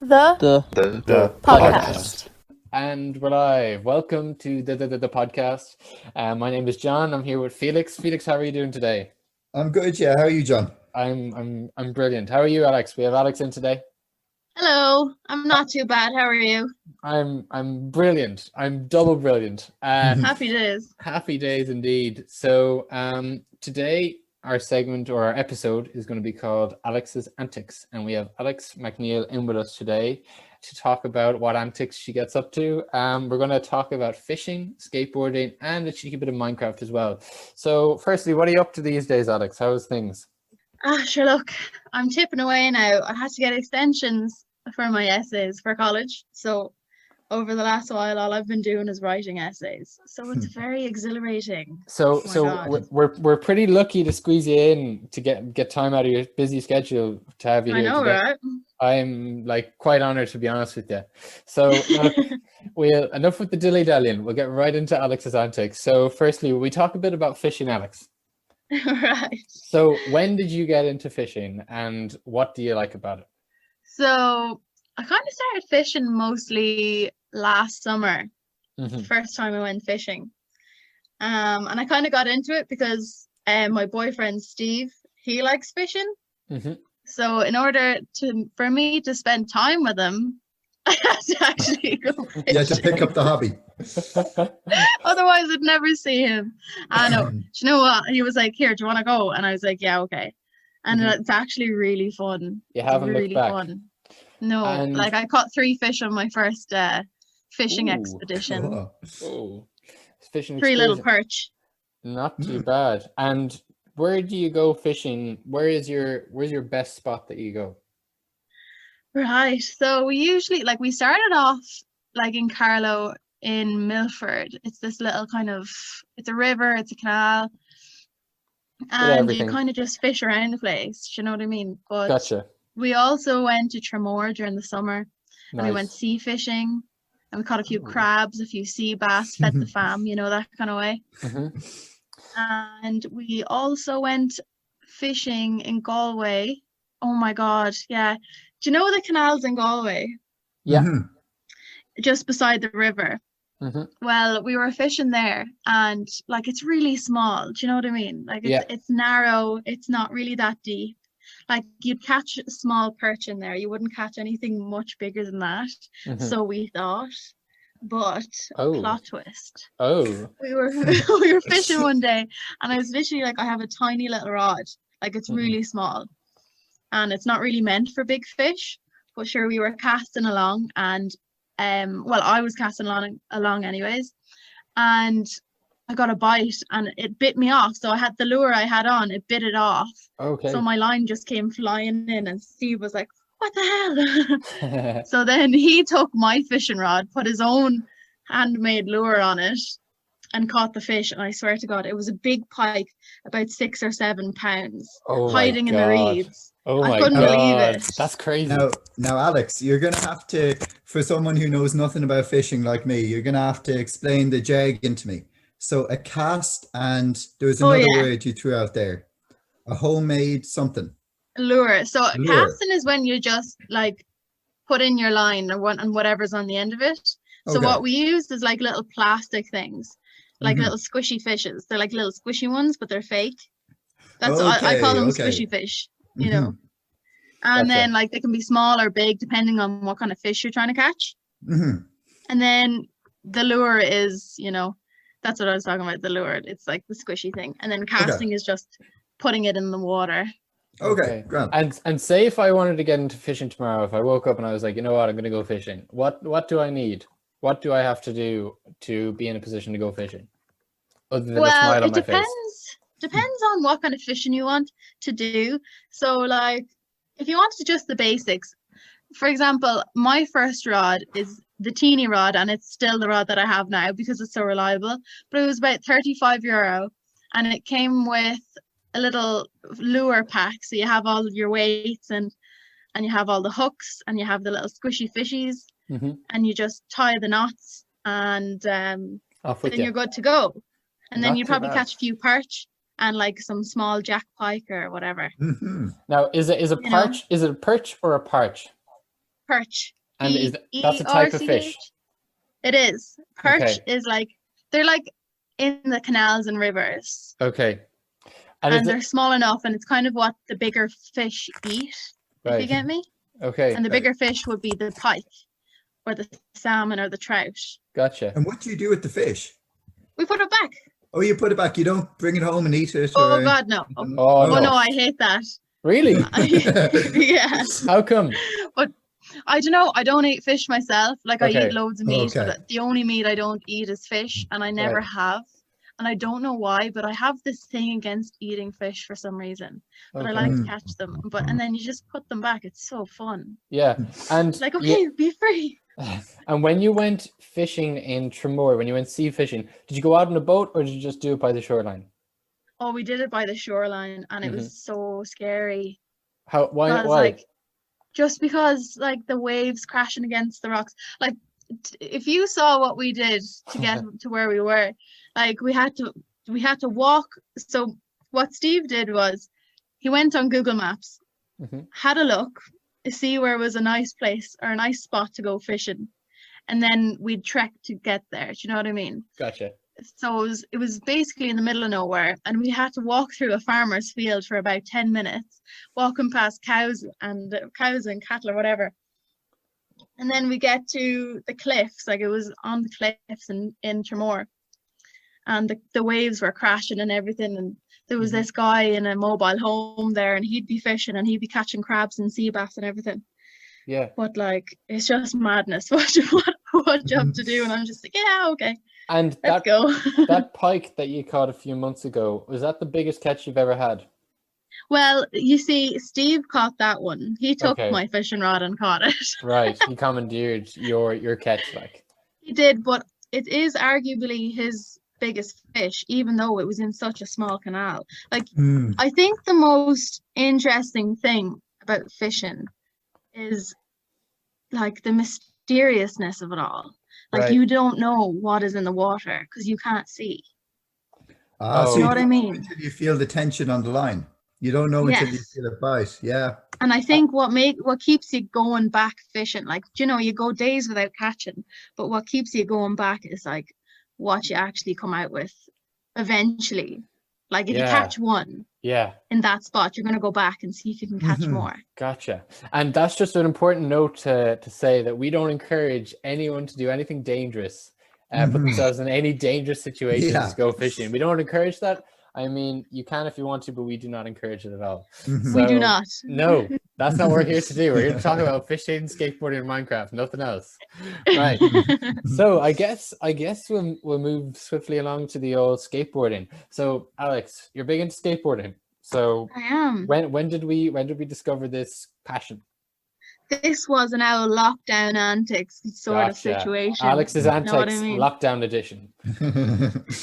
The podcast. And we're live. Welcome to the podcast. My name is John. I'm here with Felix. Felix, how are you doing today? I'm good, yeah. How are you, John? I'm brilliant. How are you, Alex? We have Alex in today. Hello, I'm not too bad. How are you? I'm brilliant. I'm double brilliant. Happy days. Happy days indeed. So today our segment or our episode is going to be called Alex's Antics, and we have Alex McNeil in with us today to talk about what antics she gets up to. We're going to talk about fishing, skateboarding, and a cheeky bit of Minecraft as well. So firstly, what are you up to these days, Alex? How's things? Sure, look, I'm tipping away now. I had to get extensions for my essays for college. So over the last while, all I've been doing is writing essays. So it's very exhilarating. So God. we're pretty lucky to squeeze you in to get time out of your busy schedule to have you I here know, today. right? I'm like quite honored, to be honest with you. So we'll enough with the dilly-dallying. We'll get right into Alex's antics. So firstly, we talk a bit about fishing, Alex. Right. So when did you get into fishing and what do you like about it? So I kind of started fishing mostly last summer. Mhm. First time I went fishing. And I kind of got into it because my boyfriend Steve, he likes fishing. Mhm. So in order for me to spend time with him, I had to actually go fishing. You had to pick up the hobby. Otherwise, I'd never see him. I know. Do you know what? He was like, "Here, do you want to go?" And I was like, "Yeah, okay." And Mhm. it's actually really fun. You It's haven't really looked back. fun. No, And- like I caught 3 fish on my first fishing Ooh. expedition. Oh. Oh, fishing 3 little excursion. perch. Not too bad. And where do you go fishing? Where's your best spot that you go? Right. So we usually we started off like in Carlow in Milford. It's this little it's a river, it's a canal, and you everything. kind of just fish around the place. Do you know what I mean? But Gotcha. we also went to Tremor during the summer, and we went Nice. sea fishing, and we caught a few Ooh. crabs, a few sea bass, fed the fam, that kind of way. Mhm. And we also went fishing in Galway. Oh my God, yeah. Do you know the canals in Galway? Yeah. Mhm. Just beside the river. Mhm. Well, we were fishing there, and it's really small. Do you know what I mean? It's narrow. It's not really that deep. Like you'd catch a small perch in there. You wouldn't catch anything much bigger than that. Mhm. So we thought, but plot twist. Oh. We were we were fishing one day, and I was literally like, I have a tiny little rod. Like it's really small, and it's not really meant for big fish. But sure, we were casting along, and I was casting along anyways, and I got a bite, and it bit me off. So I had the lure I had on, it bit it off. Okay. So my line just came flying in, and Steve was like, "What the hell?" So then he took my fishing rod, put his own handmade lure on it, and caught the fish. And I swear to God, it was a big pike, about 6 or 7 pounds, Oh my hiding in the God. reeds. Oh I my couldn't believe God. it. That's crazy. Now, Alex, you're gonna have to, for someone who knows nothing about fishing like me, you're gonna have to explain the jargon to me. So a cast, and there was another word you threw out there, a homemade something. Lure. So Lure. casting is when you just put in your line and whatever's on the end of it. So Okay. what we used is little plastic things, little squishy fishes. They're like little squishy ones, but they're fake. That's I call them squishy fish, And then they can be small or big depending on what kind of fish you're trying to catch. Mhm. And then the lure is, that's what I was talking about, the lure. It's like the squishy thing. And then casting is just putting it in the water. Okay, grand. And say if I wanted to get into fishing tomorrow, if I woke up and I was like, you know what, I'm going to go fishing. What do I need? What do I have to do to be in a position to go fishing? Other than a smile on my face. Depends on what kind of fishing you want to do. So if you want to just the basics, for example, my first rod is the teeny rod, and it's still the rod that I have now because it's so reliable. But it was about €35, and it came with a little lure pack. So you have all of your weights, and you have all the hooks, and you have the little squishy fishies, and you just tie the knots, and then you're good to go. And then you probably catch a few perch and some small jack pike or whatever. Mhm. Now, is it a perch or a parch? Perch. And that's a type of fish? It is. Perch Okay. is like, they're like in the canals and rivers. Okay. And they're small enough, and it's kind of what the bigger fish eat, if you get me. Okay. And the bigger fish would be the pike, or the salmon, or the trout. Gotcha. And what do you do with the fish? We put it back. Oh, you put it back. You don't bring it home and eat it? Oh, God, no. Oh, no, I hate that. Really? Yeah. How come? But I don't know. I don't eat fish myself. Like, I eat loads of meat. Okay. But the only meat I don't eat is fish, and I never have. And I don't know why, but I have this thing against eating fish for some reason. But I like to catch them. And then you just put them back. It's so fun. Yeah. And like, okay, be free. And when you went fishing in Tramore, when you went sea fishing, did you go out on a boat or did you just do it by the shoreline? Oh, we did it by the shoreline, and it was so scary. Why? Like, just because, like, the waves crashing against the rocks. Like, if you saw what we did to get to where we were, like, we had to walk. So what Steve did was he went on Google Maps, had a look to see where was a nice place or a nice spot to go fishing, and then we'd trek to get there. Do you know what I mean? Gotcha. So it was basically in the middle of nowhere, and we had to walk through a farmer's field for about 10 minutes, walking past cows and cattle or whatever. And then we get to the cliffs, like it was on the cliffs in Tramore, and the waves were crashing and everything, and there was this guy in a mobile home there, and he'd be fishing and he'd be catching crabs and sea bass and everything. Yeah. But like, it's just madness what you have to do, and I'm just like, yeah, okay. And let's go. That pike that you caught a few months ago, was that the biggest catch you've ever had? Well, you see, Steve caught that one. He took my fishing rod and caught it. Right. He commandeered your catch, like. He did, but it is arguably his biggest fish, even though it was in such a small canal. Like, I think the most interesting thing about fishing is like the mysteriousness of it all. Like, you don't know what is in the water because you can't see. So you know what I mean? Until you feel the tension on the line. You don't know until you feel it bite. Yeah. And I think what keeps you going back fishing, like, you know, you go days without catching, but what keeps you going back is like what you actually come out with eventually. Like, if you catch one in that spot, you're going to go back and see if you can catch more. Gotcha. And that's just an important note to say that we don't encourage anyone to do anything dangerous, put themselves in any dangerous situations to go fishing. We don't encourage that. I mean, you can if you want to, but we do not encourage it at all. So, we do not. No, that's not what we're here to do. We're here to talk about fishing, skateboarding, and Minecraft, nothing else. Right. So I guess we'll move swiftly along to the old skateboarding. So Alex, you're big into skateboarding. So I am. When did we discover this passion? This was an old lockdown antics sort of situation. Alex's Antics lockdown edition.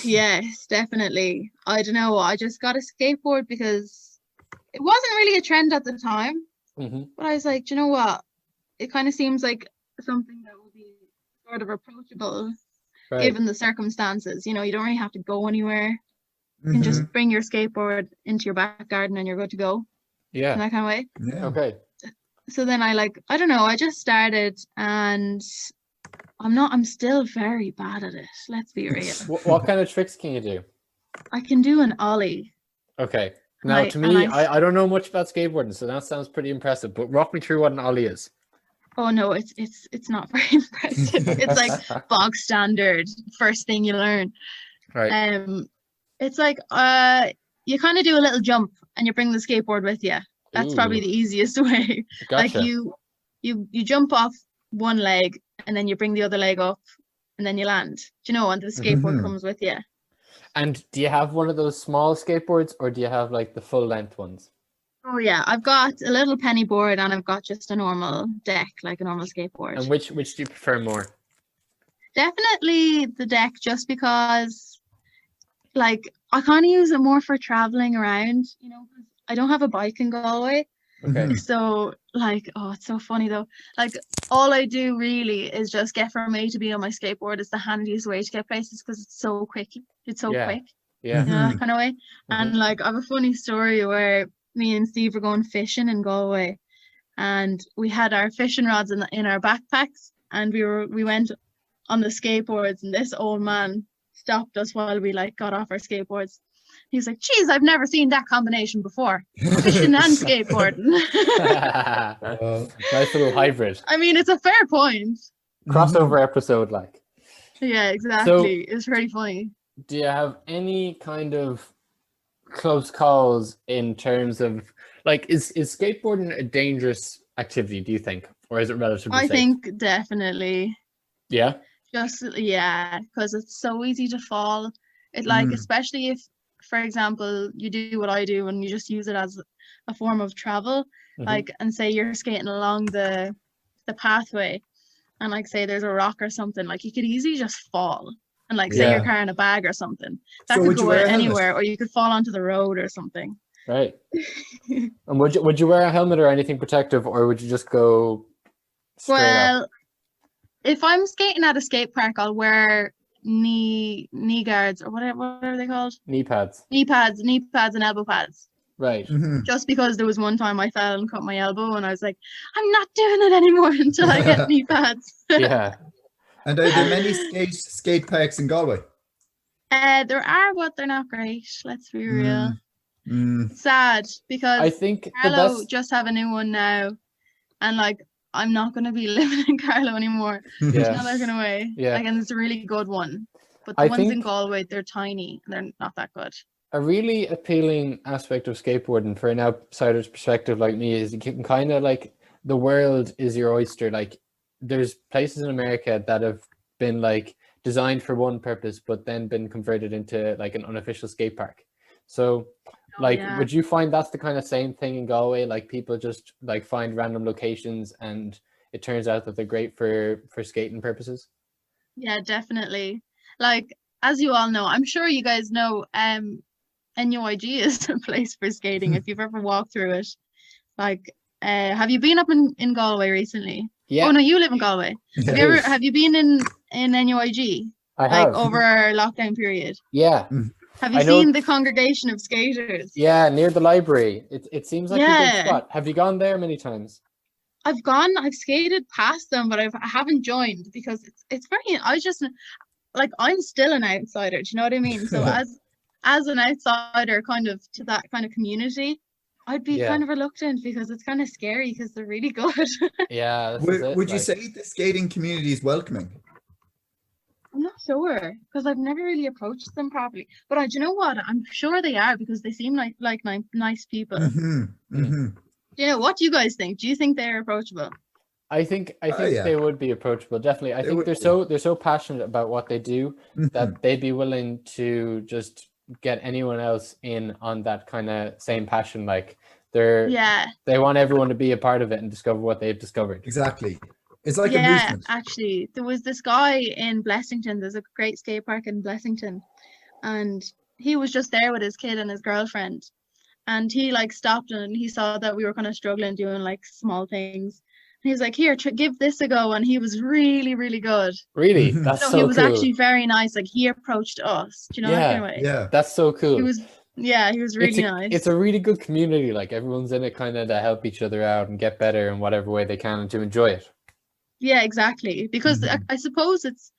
Yes, definitely. I don't know. I just got a skateboard because it wasn't really a trend at the time. But I was like, do you know what? It kind of seems like something that will be sort of approachable given the circumstances. You know, you don't really have to go anywhere. You can just bring your skateboard into your back garden and you're good to go. Yeah. In that kind of way. Yeah. Okay. So then I don't know, I just started, and I'm still very bad at it. Let's be real. What kind of tricks can you do? I can do an ollie. Okay. Now, to me, I don't know much about skateboarding, so that sounds pretty impressive, but walk me through what an ollie is. Oh no, it's not very impressive. It's like bog standard, first thing you learn. Right. It's like you kind of do a little jump and you bring the skateboard with you. That's probably the easiest way. Gotcha. Like you jump off one leg and then you bring the other leg up and then you land. Do you know? And the skateboard comes with you. And do you have one of those small skateboards, or do you have like the full length ones? Oh yeah, I've got a little penny board and I've got just a normal deck, like a normal skateboard. And which do you prefer more? Definitely the deck, just because like I kind of use it more for traveling around, you know, because I don't have a bike in Galway. Okay. So like, oh, it's so funny though. Like, all I do really is just get from A to B on my skateboard. It's the handiest way to get places because it's so quick. It's so quick. Yeah. You know, that kind of way. And like, I have a funny story where me and Steve were going fishing in Galway, and we had our fishing rods in our backpacks, and we went on the skateboards, and this old man stopped us while we like got off our skateboards. He's like, geez, I've never seen that combination before. Fishing and skateboarding. Nice little hybrid. I mean, it's a fair point. Crossover episode, like. Yeah, exactly. It's pretty funny. Do you have any kind of close calls in terms of, like, is skateboarding a dangerous activity, do you think? Or is it relatively safe? I think definitely. Yeah? Yeah, because it's so easy to fall. It like, especially if, for example, you do what I do and you just use it as a form of travel, like, and say you're skating along the pathway, and like say there's a rock or something, like you could easily just fall, and like say you're carrying a bag or something, that could go anywhere, or you could fall onto the road or something. Right. And would you wear a helmet or anything protective, or would you just go straight up? If I'm skating at a skate park, I'll wear knee guards, or what are they called? Knee pads and elbow pads. Right. Just because there was one time I fell and cut my elbow, and I was like, I'm not doing it anymore until I get knee pads. Yeah. And are there many skate parks in Galway? There are, but they're not great. Let's be real. Sad, because I think Carlo just have a new one now, and like I'm not going to be living in Carlo anymore. Yeah. Not looking away. Yeah. Like, and it's a really good one, but the ones in Galway, they're tiny. They're not that good. A really appealing aspect of skateboarding for an outsider's perspective like me is you can kind of like, the world is your oyster. Like there's places in America that have been like designed for one purpose, but then been converted into like an unofficial skate park. So like, would you find that's the kind of same thing in Galway? Like people just like find random locations and it turns out that they're great for skating purposes? Yeah, definitely. Like, as you all know, I'm sure you guys know, NUIG is a place for skating if you've ever walked through it. Like, have you been up in Galway recently? Yeah. Oh no, you live in Galway. Have you been in NUIG? I have. Like over our lockdown period? Yeah. Have you seen the congregation of skaters? Yeah, near the library. It seems like a good spot. Have you gone there many times? I've skated past them, but I haven't joined because it's very, I'm still an outsider, do you know what I mean? So as an outsider kind of to that kind of community, I'd be kind of reluctant because it's kind of scary because they're really good. Yeah. Would you say the skating community is welcoming? I'm not sure because I've never really approached them properly. But do you know what? I'm sure they are because they seem like nice people. You know, what do you guys think? Do you think they're approachable? I think they would be approachable, definitely. I think they're so passionate about what they do that they'd be willing to just get anyone else in on that kind of same passion. Like they want everyone to be a part of it and discover what they've discovered. Exactly. It's like a movement. Actually, there was this guy in Blessington. There's a great skate park in Blessington, and he was just there with his kid and his girlfriend, and he like stopped and he saw that we were kind of struggling doing like small things. And he was like, "Here, give this a go," and he was really, really good. Really, that's so cool. He was actually very nice. Like he approached us. Do you know that kind of way? Yeah, that's so cool. He was really nice. It's a really good community. Like everyone's in it kind of to help each other out and get better in whatever way they can and to enjoy it. Yeah, exactly. Because I suppose it's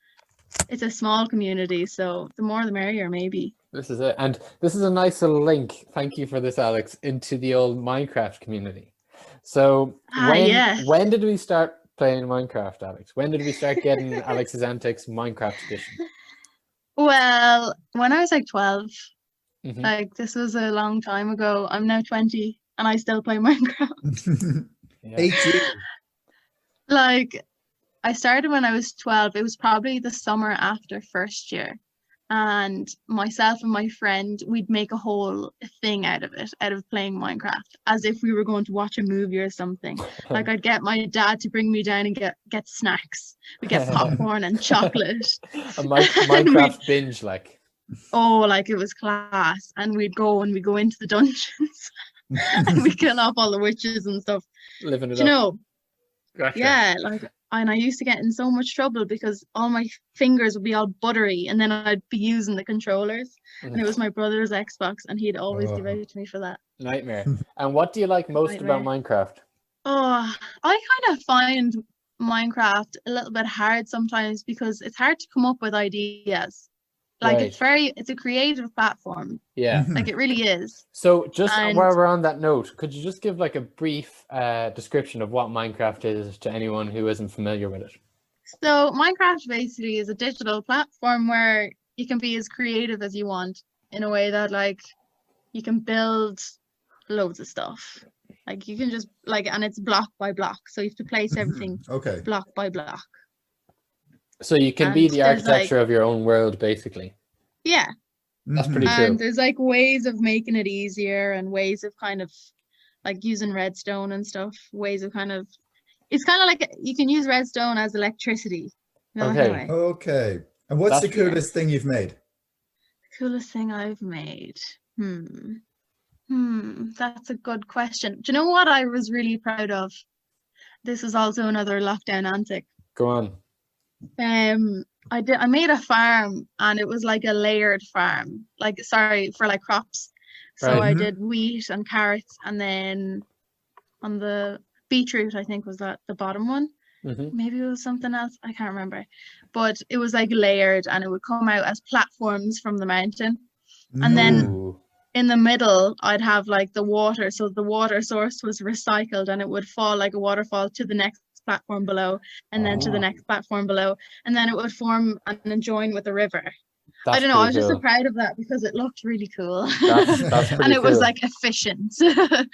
a small community, so the more the merrier, maybe. This is it. And this is a nice little link, thank you for this, Alex, into the old Minecraft community. So when did we start playing Minecraft, Alex? When did we start getting Alex's Antics Minecraft edition? Well, when I was like 12. Like this was a long time ago. I'm now 20 and I still play Minecraft. 8 years. Like I started when I was 12. It was probably the summer after first year. And myself and my friend, we'd make a whole thing out of it, out of playing Minecraft, as if we were going to watch a movie or something. Like I'd get my dad to bring me down and get snacks. We'd get popcorn and chocolate. A Minecraft binge, like. Oh, like it was class. And we'd go into the dungeons and we'd kill off all the witches and stuff. Living it up. You know? Gotcha. Yeah, like, and I used to get in so much trouble because all my fingers would be all buttery and then I'd be using the controllers. And it was my brother's Xbox and he'd always give out to me for that. Nightmare. And what do you like most about Minecraft? Oh, I kind of find Minecraft a little bit hard sometimes because it's hard to come up with ideas. Like it's a creative platform. Yeah. Like it really is. So just And while we're on that note, could you just give like a brief description of what Minecraft is to anyone who isn't familiar with it? So Minecraft basically is a digital platform where you can be as creative as you want in a way that like you can build loads of stuff. Like you can just like, and it's block by block. So you have to place everything block by block. So you can be the architecture of your own world, basically. Yeah. That's pretty cool. And there's like ways of making it easier and ways of kind of like using redstone and stuff. Ways of kind of, it's kind of like you can use redstone as electricity. You know, okay. Okay. And what's the coolest thing you've made? The coolest thing I've made? That's a good question. Do you know what I was really proud of? This is also another lockdown antic. Go on. I made a farm and it was like a layered farm, like for like crops. So I did wheat and carrots, and then on the beetroot, I think was that the bottom one. Maybe it was something else, I can't remember, but it was like layered and it would come out as platforms from the mountain. And then in the middle I'd have like the water, so the water source was recycled and it would fall like a waterfall to the next platform below, and then to the next platform below, and then it would form and join with the river. I don't know, I was just so proud of that because it looked really cool. That's pretty and it was like efficient.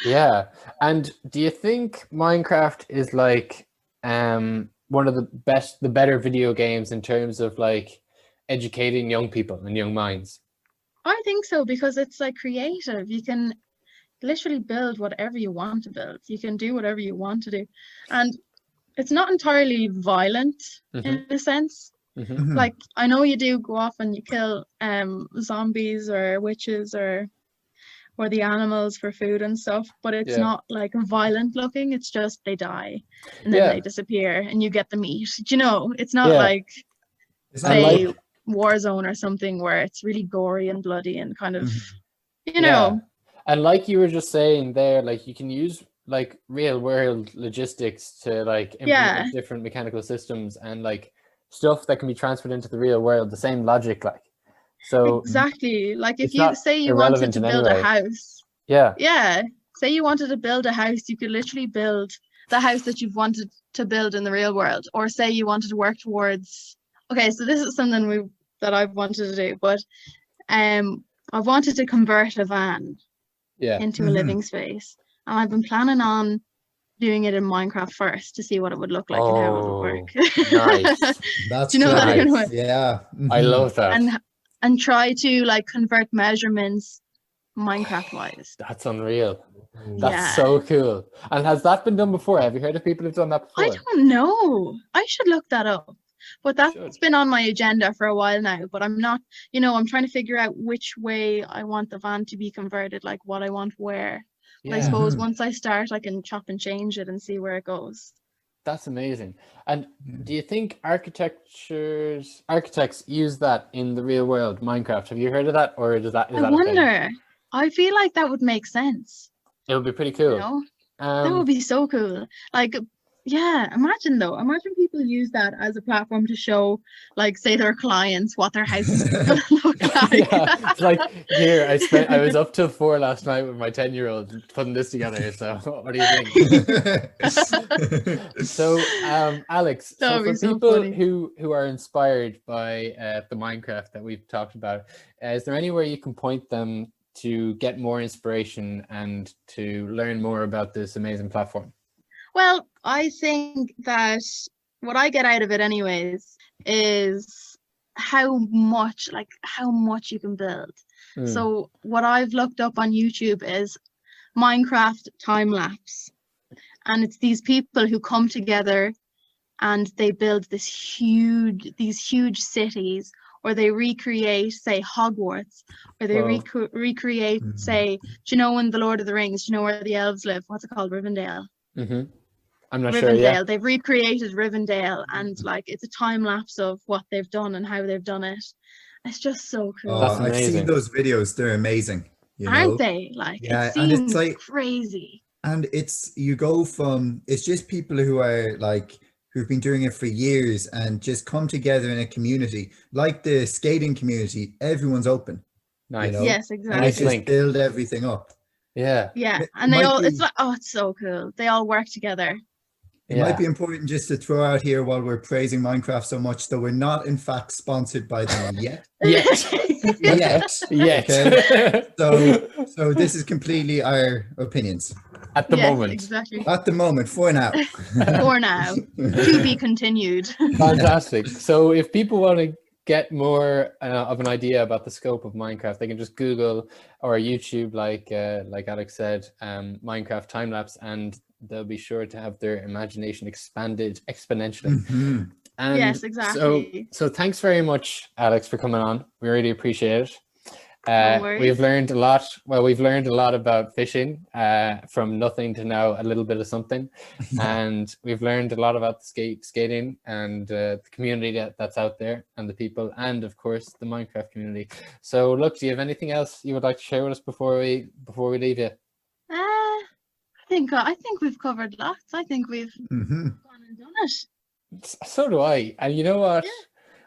Yeah. And do you think Minecraft is like one of the better video games in terms of like educating young people and young minds? I think so, because it's like creative. You can literally build whatever you want to build. You can do whatever you want to do, and it's not entirely violent in a sense. Like I know you do go off and you kill zombies or witches or the animals for food and stuff, but it's not like violent looking. It's just they die and then they disappear and you get the meat. Do you know? It's not like say Warzone or something where it's really gory and bloody and kind of you know. And like you were just saying there, like you can use like real world logistics to like implement different mechanical systems and like stuff that can be transferred into the real world, the same logic, like. So exactly, like if you say you wanted to build a house, say you wanted to build a house, you could literally build the house that you've wanted to build in the real world. Or say you wanted to work towards, okay, so this is something that I've wanted to do, but I've wanted to convert a van into a living space, and I've been planning on doing it in Minecraft first to see what it would look like and how it would work. Nice. That's do you know what I mean? Yeah. I love that. And try to like convert measurements Minecraft wise. That's unreal. That's so cool. And has that been done before? Have you heard of people who've done that before? I don't know. I should look that up. But that's been on my agenda for a while now. But I'm not, I'm trying to figure out which way I want the van to be converted, like what I want where. But I suppose once I start, I can chop and change it and see where it goes. That's amazing. And do you think architects use that in the real world, Minecraft? Have you heard of that, or is that? I wonder. I feel like that would make sense. It would be pretty cool. That would be so cool. Like, imagine people use that as a platform to show, like, say their clients what their house is going to look like. It's like, here, I was up till 4 last night with my 10-year-old putting this together. So what do you think? So, Alex, so for people who are inspired by the Minecraft that we've talked about, is there anywhere you can point them to get more inspiration and to learn more about this amazing platform? Well, I think that what I get out of it anyways is how much you can build. So what I've looked up on YouTube is Minecraft time lapse. And it's these people who come together and they build these huge cities, or they recreate, say, Hogwarts, or they recreate, say, do you know in The Lord of the Rings, do you know where the elves live? What's it called? Rivendell. I'm not Rivendell. sure. Yeah. They've recreated Rivendell, and like it's a time lapse of what they've done and how they've done it. It's just so cool. That's I've seen those videos; they're amazing. Aren't they? Like, it seems crazy. And you go from, it's just people who are like, who've been doing it for years and just come together in a community, like the skating community. Everyone's open, Nice. Yes, and exactly. they just link. build everything up. Yeah. Yeah, It and they might all, be- it's like, oh, it's so cool. They all work together. It might be important just to throw out here while we're praising Minecraft so much, though we're not in fact sponsored by them yet. Yes. Yet. Yes. Okay. So this is completely our opinions At the Yes, moment. exactly. at the moment, for now. For now, to be continued. Fantastic. So if people want to get more of an idea about the scope of Minecraft, they can just Google or YouTube, like Alex said, Minecraft time lapse, and they'll be sure to have their imagination expanded exponentially. Mhm. And Yes, exactly. So thanks very much, Alex, for coming on. We really appreciate it. No worries. We've learned a lot. Well, we've learned a lot about fishing, from nothing to now a little bit of something. Yeah. And we've learned a lot about skating and the community that's out there, and the people, and of course the Minecraft community. So look, do you have anything else you would like to share with us before we leave you? I think we've covered lots. I think we've Mhm. gone and done it. So do I. And you know what? Yeah.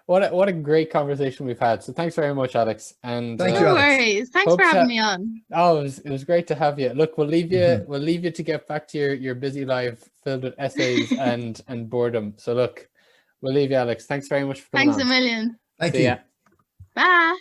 What a great conversation we've had. So thanks very much, Alex. And Thank No you, Alex. worries. Thanks Hope for having to- me on. oh, it was great to have you. Look, we'll leave you Mhm. to get back to your busy life filled with essays and boredom. So look, we'll leave you, Alex. Thanks very much for coming Thanks a on. million. Thank See you. ya. Bye.